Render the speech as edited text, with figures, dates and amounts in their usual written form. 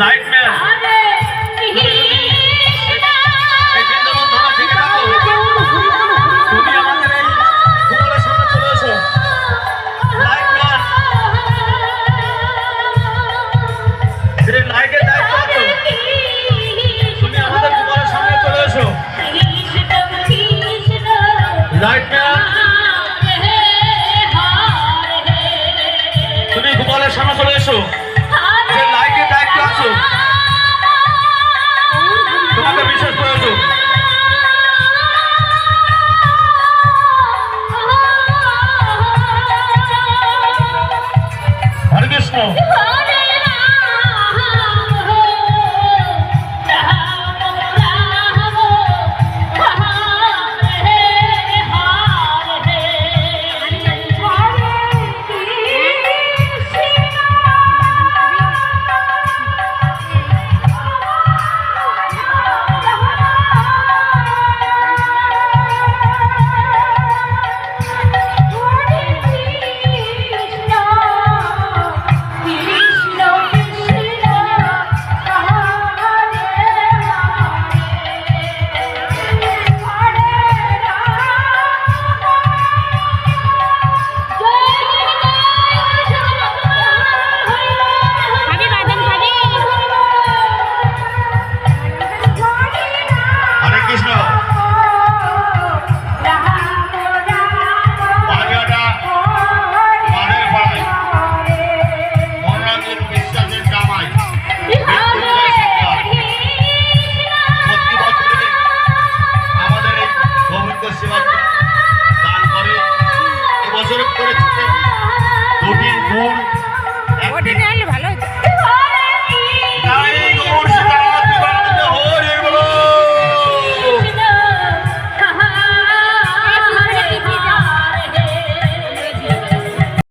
Lightman এই বৃন্দাবন ধরা থেকে থাকো, তুমি আমাদের এই ভূগোলের সামনে চলে এসো। লাইটম্যান লাইটের দায়িত্ব আছো, তুমি আমাদের ভূগোলের সামনে চলে এসো। লাইটম্যান তুমি ভূগোলের সামনে চলে এসো। যে লাইটের দায়িত্ব আছো, তোমাকে বিশেষ প্রয়োজন। হরে কৃষ্ণ। দুটি গুড়